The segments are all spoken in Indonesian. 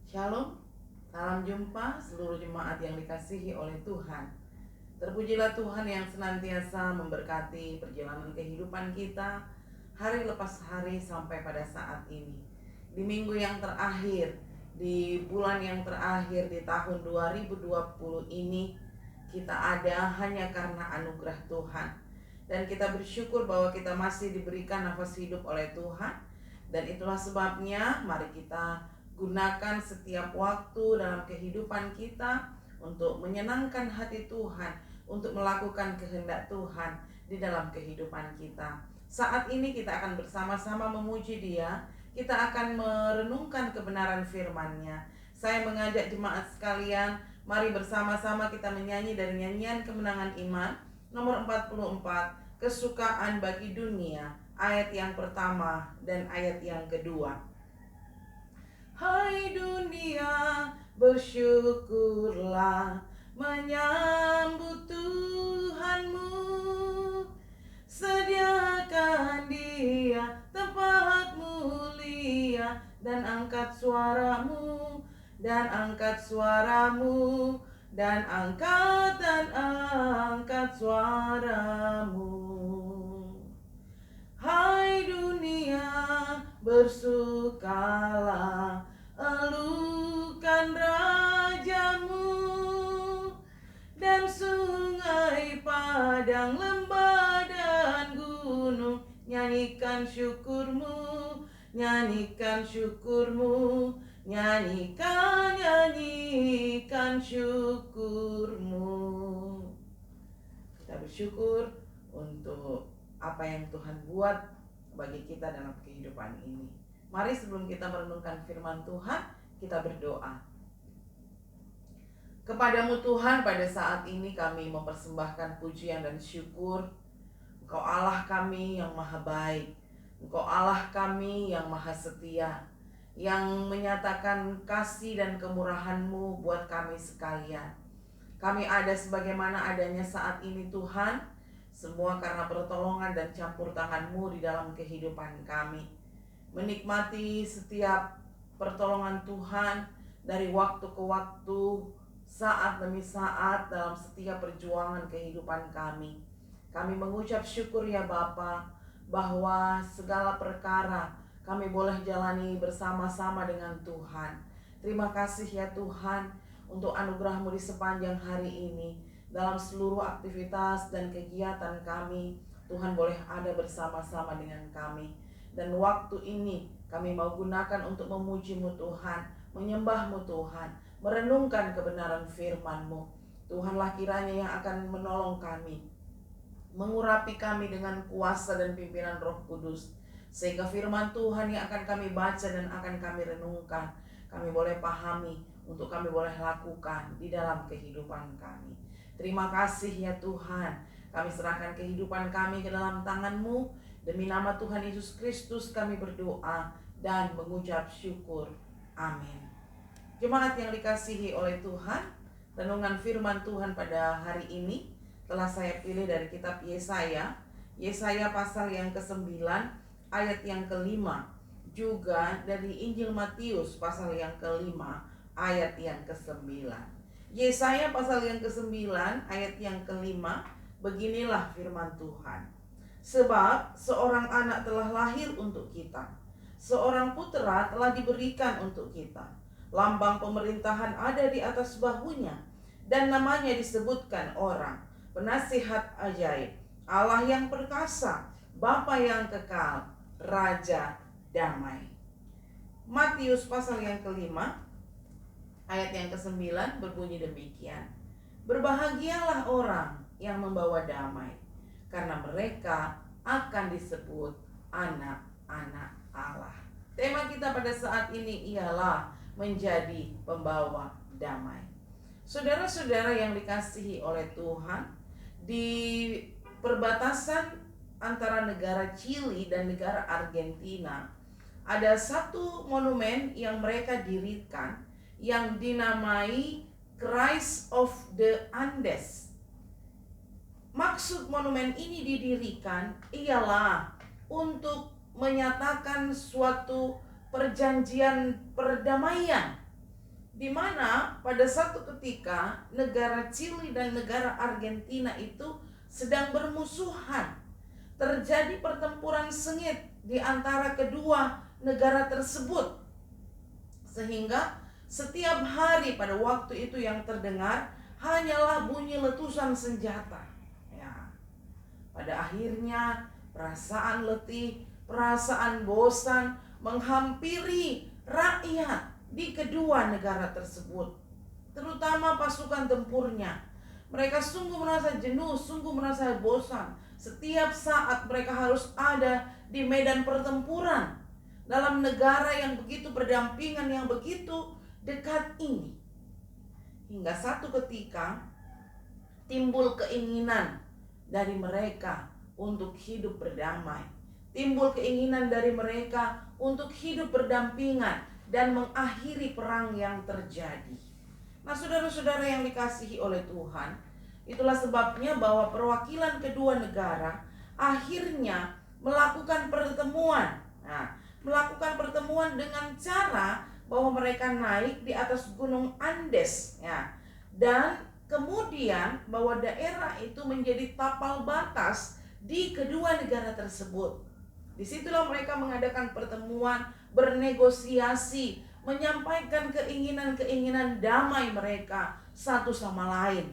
Shalom, salam jumpa seluruh jemaat yang dikasihi oleh Tuhan. Terpujilah Tuhan yang senantiasa memberkati perjalanan kehidupan kita hari lepas hari sampai pada saat ini. Di minggu yang terakhir, di bulan yang terakhir di tahun 2020 ini, kita ada hanya karena anugerah Tuhan. Dan kita bersyukur bahwa kita masih diberikan nafas hidup oleh Tuhan. Dan itulah sebabnya mari kita gunakan setiap waktu dalam kehidupan kita untuk menyenangkan hati Tuhan, untuk melakukan kehendak Tuhan di dalam kehidupan kita. Saat ini kita akan bersama-sama memuji Dia, kita akan merenungkan kebenaran firman-Nya. Saya mengajak jemaat sekalian, mari bersama-sama kita menyanyi dari nyanyian kemenangan iman nomor 44, kesukaan bagi dunia, ayat yang pertama dan ayat yang kedua. Hai dunia, bersyukurlah menyambut Tuhanmu. Sediakan Dia tempat mulia, dan angkat suaramu, dan angkat suaramu, dan angkat suaramu. Hai dunia, bersukalah, elukan rajamu, dan sungai, padang, lembah, dan gunung, nyanyikan syukurmu, nyanyikan syukurmu, nyanyikan syukurmu. Kita bersyukur untuk apa yang Tuhan buat bagi kita dalam kehidupan ini. Mari sebelum kita merenungkan firman Tuhan, kita berdoa. Kepadamu Tuhan, pada saat ini kami mempersembahkan pujian dan syukur. Engkau Allah kami yang maha baik, Engkau Allah kami yang maha setia, yang menyatakan kasih dan kemurahan-Mu buat kami sekalian. Kami ada sebagaimana adanya saat ini Tuhan, semua karena pertolongan dan campur tangan-Mu di dalam kehidupan kami. Menikmati setiap pertolongan Tuhan dari waktu ke waktu, saat demi saat dalam setiap perjuangan kehidupan kami. Kami mengucap syukur ya Bapa, bahwa segala perkara kami boleh jalani bersama-sama dengan Tuhan. Terima kasih ya Tuhan untuk anugerah-Mu di sepanjang hari ini. Dalam seluruh aktivitas dan kegiatan kami, Tuhan boleh ada bersama-sama dengan kami. Dan waktu ini kami mau gunakan untuk memuji-Mu Tuhan, menyembah-Mu Tuhan, merenungkan kebenaran firman-Mu. Tuhanlah kiranya yang akan menolong kami, mengurapi kami dengan kuasa dan pimpinan Roh Kudus, sehingga firman Tuhan yang akan kami baca dan akan kami renungkan, kami boleh pahami, untuk kami boleh lakukan di dalam kehidupan kami. Terima kasih ya Tuhan, kami serahkan kehidupan kami ke dalam tangan-Mu. Demi nama Tuhan Yesus Kristus kami berdoa dan mengucap syukur. Amin. Jemaat yang dikasihi oleh Tuhan, renungan firman Tuhan pada hari ini telah saya pilih dari kitab Yesaya. Yesaya pasal yang ke-9 ayat yang ke-5, juga dari Injil Matius pasal yang ke-5 ayat yang ke-9. Yesaya pasal yang ke-9 ayat yang ke-5, beginilah firman Tuhan. Sebab seorang anak telah lahir untuk kita, seorang putera telah diberikan untuk kita. Lambang pemerintahan ada di atas bahunya, dan namanya disebutkan orang Penasihat Ajaib, Allah yang perkasa, Bapa yang kekal, Raja Damai. Matius pasal yang ke-5 ayat yang ke-9 berbunyi demikian. Berbahagialah orang yang membawa damai, karena mereka akan disebut anak-anak Allah. Tema kita pada saat ini ialah menjadi pembawa damai. Saudara-saudara yang dikasihi oleh Tuhan, di perbatasan antara negara Chili dan negara Argentina, ada satu monumen yang mereka dirikan yang dinamai Christ of the Andes. Maksud monumen ini didirikan ialah untuk menyatakan suatu perjanjian perdamaian di mana pada satu ketika negara Chili dan negara Argentina itu sedang bermusuhan. Terjadi pertempuran sengit di antara kedua negara tersebut, sehingga setiap hari pada waktu itu yang terdengar hanyalah bunyi letusan senjata. Ya, pada akhirnya perasaan letih, perasaan bosan menghampiri rakyat di kedua negara tersebut, terutama pasukan tempurnya. Mereka sungguh merasa jenuh, sungguh merasa bosan. Setiap saat mereka harus ada di medan pertempuran dalam negara yang begitu berdampingan, yang begitu dekat ini. Hingga satu ketika timbul keinginan dari mereka untuk hidup berdamai. Timbul keinginan dari mereka untuk hidup berdampingan dan mengakhiri perang yang terjadi. Nah, saudara-saudara yang dikasihi oleh Tuhan, itulah sebabnya bahwa perwakilan kedua negara akhirnya melakukan pertemuan. Nah, melakukan pertemuan dengan cara bahwa mereka naik di atas gunung Andes, ya. Dan kemudian bahwa daerah itu menjadi tapal batas di kedua negara tersebut. Disitulah mereka mengadakan pertemuan, bernegosiasi, menyampaikan keinginan-keinginan damai mereka satu sama lain.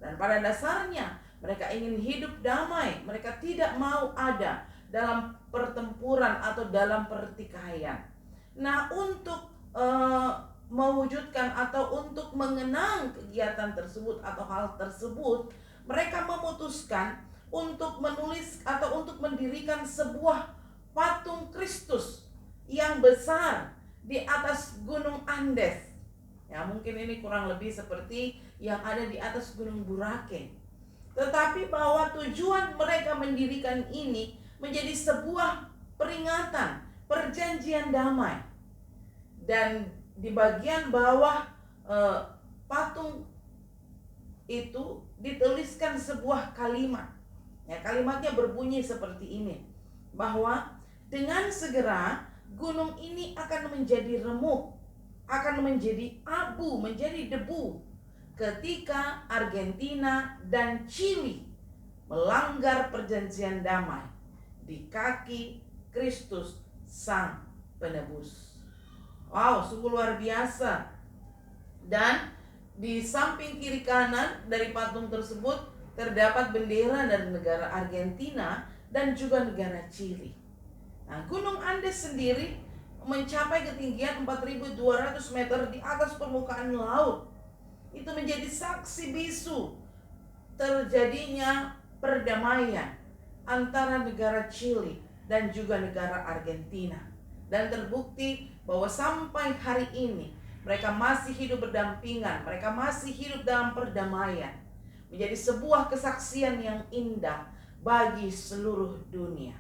Dan pada dasarnya mereka ingin hidup damai. Mereka tidak mau ada dalam pertempuran atau dalam pertikaian. Nah, untuk mewujudkan atau untuk mengenang kegiatan tersebut atau hal tersebut, mereka memutuskan untuk menulis atau untuk mendirikan sebuah patung Kristus yang besar di atas gunung Andes. Ya, mungkin ini kurang lebih seperti yang ada di atas gunung Boracay. Tetapi bahwa tujuan mereka mendirikan ini menjadi sebuah peringatan, perjanjian damai. Dan di bagian bawah patung itu dituliskan sebuah kalimat. Ya, kalimatnya berbunyi seperti ini, bahwa dengan segera gunung ini akan menjadi remuk, akan menjadi abu, menjadi debu ketika Argentina dan Chili melanggar perjanjian damai di kaki Kristus Sang Penebus. Wow, sungguh luar biasa. Dan di samping kiri kanan dari patung tersebut terdapat bendera dari negara Argentina dan juga negara Chili. Nah, Gunung Andes sendiri mencapai ketinggian 4.200 meter di atas permukaan laut. Itu menjadi saksi bisu terjadinya perdamaian antara negara Chili dan juga negara Argentina. Dan terbukti bahwa sampai hari ini mereka masih hidup berdampingan, mereka masih hidup dalam perdamaian. Menjadi sebuah kesaksian yang indah bagi seluruh dunia.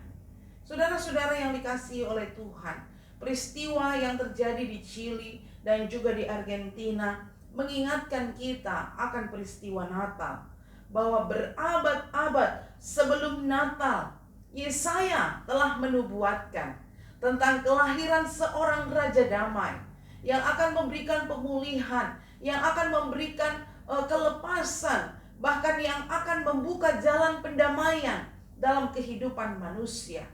Saudara-saudara yang dikasihi oleh Tuhan, peristiwa yang terjadi di Chili dan juga di Argentina mengingatkan kita akan peristiwa Natal. Bahwa berabad-abad sebelum Natal, Yesaya telah menubuatkan tentang kelahiran seorang Raja Damai yang akan memberikan pemulihan, yang akan memberikan kelepasan, bahkan yang akan membuka jalan pendamaian dalam kehidupan manusia.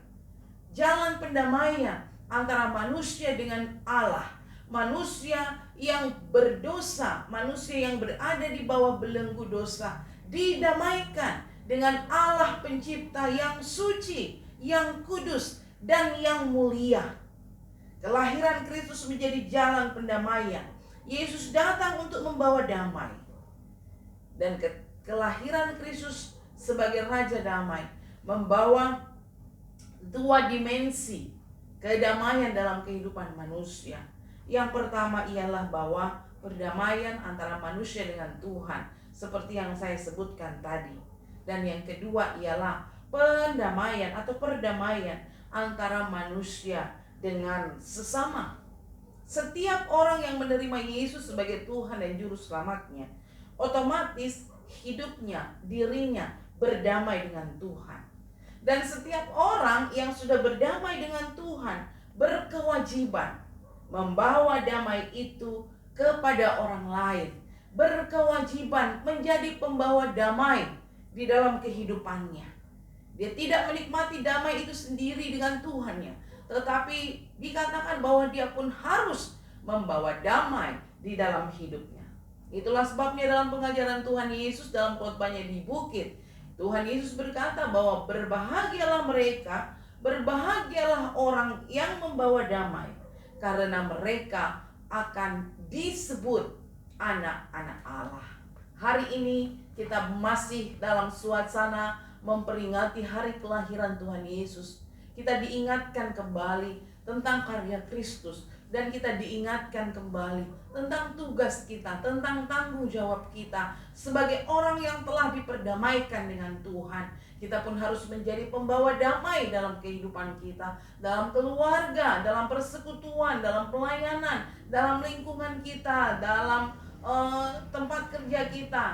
Jalan pendamaian antara manusia dengan Allah, manusia yang berdosa, manusia yang berada di bawah belenggu dosa, didamaikan dengan Allah pencipta yang suci, yang kudus, dan yang mulia. Kelahiran Kristus menjadi jalan pendamaian. Yesus datang untuk membawa damai. Dan kelahiran Kristus sebagai Raja Damai membawa dua dimensi kedamaian dalam kehidupan manusia. Yang pertama ialah bahwa perdamaian antara manusia dengan Tuhan, seperti yang saya sebutkan tadi. Dan yang kedua ialah pendamaian atau perdamaian antara manusia dengan sesama. Setiap orang yang menerima Yesus sebagai Tuhan dan Juru Selamatnya, otomatis hidupnya, dirinya berdamai dengan Tuhan. Dan setiap orang yang sudah berdamai dengan Tuhan berkewajiban membawa damai itu kepada orang lain, berkewajiban menjadi pembawa damai di dalam kehidupannya. Dia tidak menikmati damai itu sendiri dengan Tuhannya, tetapi dikatakan bahwa dia pun harus membawa damai di dalam hidupnya. Itulah sebabnya dalam pengajaran Tuhan Yesus dalam khotbahnya di bukit, Tuhan Yesus berkata bahwa berbahagialah mereka, berbahagialah orang yang membawa damai, karena mereka akan disebut anak-anak Allah. Hari ini kita masih dalam suasana memperingati hari kelahiran Tuhan Yesus. Kita diingatkan kembali tentang karya Kristus, dan kita diingatkan kembali tentang tugas kita, tentang tanggung jawab kita sebagai orang yang telah diperdamaikan dengan Tuhan. Kita pun harus menjadi pembawa damai dalam kehidupan kita, dalam keluarga, dalam persekutuan, dalam pelayanan, dalam lingkungan kita, dalam tempat kerja kita.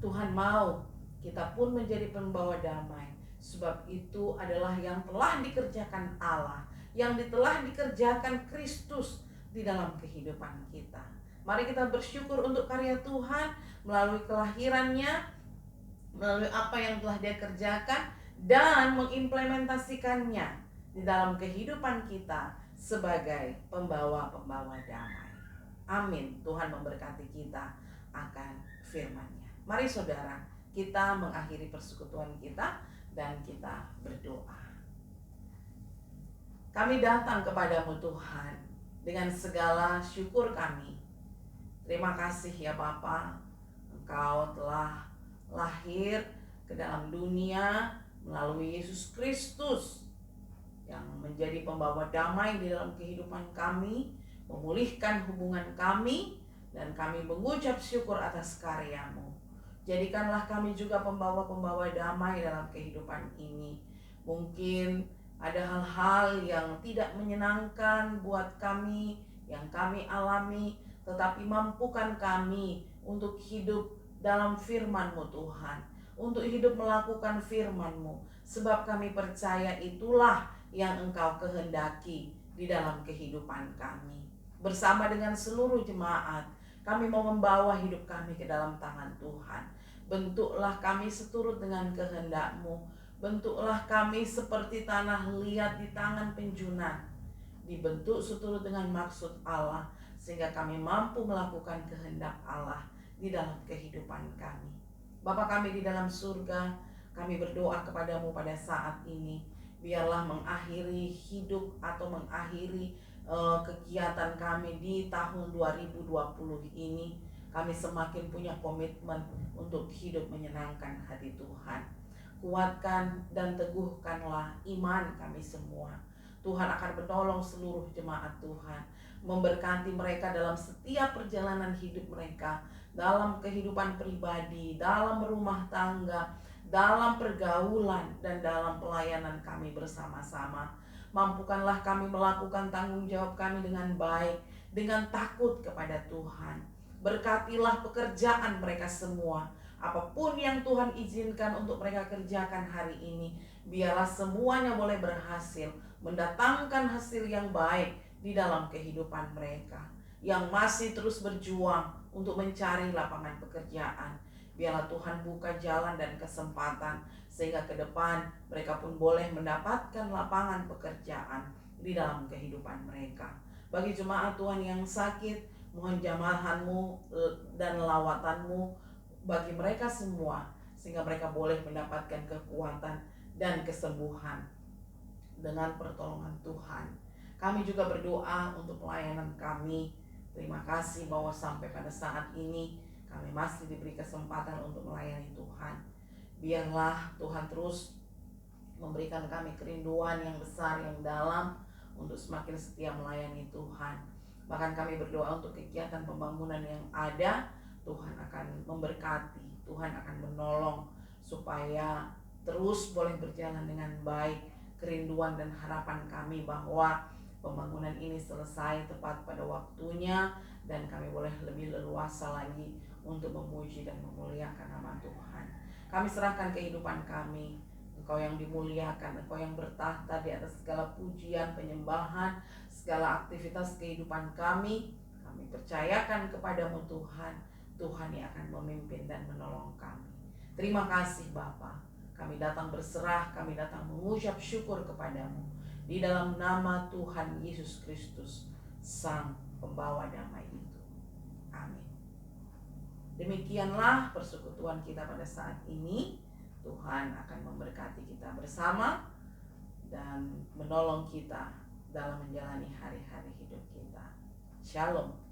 Tuhan mau kita pun menjadi pembawa damai, sebab itu adalah yang telah dikerjakan Allah, yang telah dikerjakan Kristus di dalam kehidupan kita. Mari kita bersyukur untuk karya Tuhan melalui kelahirannya, melalui apa yang telah Dia kerjakan, dan mengimplementasikannya di dalam kehidupan kita sebagai pembawa-pembawa damai. Amin. Tuhan memberkati kita akan firman-Nya. Mari saudara, kita mengakhiri persekutuan kita dan kita berdoa. Kami datang kepadamu Tuhan dengan segala syukur kami. Terima kasih ya Bapa, Engkau telah lahir ke dalam dunia melalui Yesus Kristus yang menjadi pembawa damai di dalam kehidupan kami, memulihkan hubungan kami, dan kami mengucap syukur atas karya-Mu. Jadikanlah kami juga pembawa-pembawa damai dalam kehidupan ini. Mungkin ada hal-hal yang tidak menyenangkan buat kami, yang kami alami, tetapi mampukan kami untuk hidup dalam firman-Mu Tuhan, untuk hidup melakukan firman-Mu, sebab kami percaya itulah yang Engkau kehendaki di dalam kehidupan kami. Bersama dengan seluruh jemaat, kami mau membawa hidup kami ke dalam tangan Tuhan. Bentuklah kami seturut dengan kehendak-Mu. Bentuklah kami seperti tanah liat di tangan penjunan, dibentuk seturut dengan maksud Allah, sehingga kami mampu melakukan kehendak Allah di dalam kehidupan kami. Bapa kami di dalam surga, kami berdoa kepadamu pada saat ini. Biarlah mengakhiri hidup atau mengakhiri kegiatan kami di tahun 2020 ini, kami semakin punya komitmen untuk hidup menyenangkan hati Tuhan. Kuatkan dan teguhkanlah iman kami semua. Tuhan akan menolong seluruh jemaat Tuhan, memberkati mereka dalam setiap perjalanan hidup mereka, dalam kehidupan pribadi, dalam rumah tangga, dalam pergaulan, dan dalam pelayanan kami bersama-sama. Mampukanlah kami melakukan tanggung jawab kami dengan baik, dengan takut kepada Tuhan. Berkatilah pekerjaan mereka semua. Apapun yang Tuhan izinkan untuk mereka kerjakan hari ini, biarlah semuanya boleh berhasil, mendatangkan hasil yang baik di dalam kehidupan mereka. Yang masih terus berjuang untuk mencari lapangan pekerjaan, biarlah Tuhan buka jalan dan kesempatan, sehingga ke depan mereka pun boleh mendapatkan lapangan pekerjaan di dalam kehidupan mereka. Bagi jemaat Tuhan yang sakit, mohon jamahan-Mu dan lawatan-Mu bagi mereka semua, sehingga mereka boleh mendapatkan kekuatan dan kesembuhan dengan pertolongan Tuhan. Kami juga berdoa untuk pelayanan kami. Terima kasih bahwa sampai pada saat ini kami masih diberi kesempatan untuk melayani Tuhan. Biarlah Tuhan terus memberikan kami kerinduan yang besar, yang dalam, untuk semakin setia melayani Tuhan. Bahkan kami berdoa untuk kegiatan pembangunan yang ada, Tuhan akan memberkati, Tuhan akan menolong supaya terus boleh berjalan dengan baik. Kerinduan dan harapan kami bahwa pembangunan ini selesai tepat pada waktunya, dan kami boleh lebih leluasa lagi untuk memuji dan memuliakan nama Tuhan. Kami serahkan kehidupan kami. Engkau yang dimuliakan, Engkau yang bertahta di atas segala pujian, penyembahan, segala aktivitas kehidupan kami Kami percayakan kepadamu Tuhan, Tuhan yang akan memimpin dan menolong kami. Terima kasih Bapa. Kami datang berserah, kami datang mengucap syukur kepadamu. Di dalam nama Tuhan Yesus Kristus, Sang Pembawa damai itu. Amin. Demikianlah persekutuan kita pada saat ini. Tuhan akan memberkati kita bersama dan menolong kita dalam menjalani hari-hari hidup kita. Shalom.